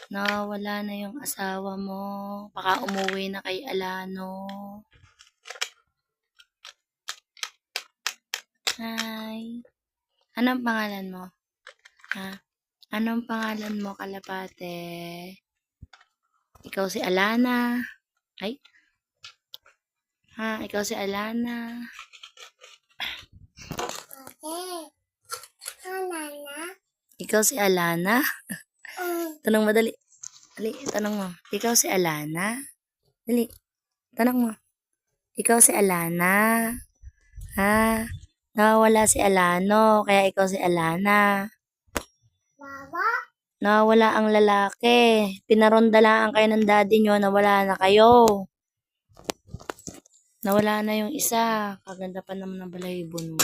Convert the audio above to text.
Nawawala na yung asawa mo. Baka umuwi na kay Alano. Hi. Anong pangalan mo? Ha? Anong pangalan mo, kalapate? Ikaw si Alana. Ay. Ha, ikaw si Alana. Ikaw si Alana? Tanong mo, dali. Dali, tanong mo. Ikaw si Alana? Dali, tanong mo. Ikaw si Alana? Ha? Nawawala si Alano, kaya ikaw si Alana. Nawawala ang lalaki. Pinaronda lang kayo ng daddy nyo, nawala na kayo. Nawala na yung isa. Kaganda pa naman ng balahibo mo.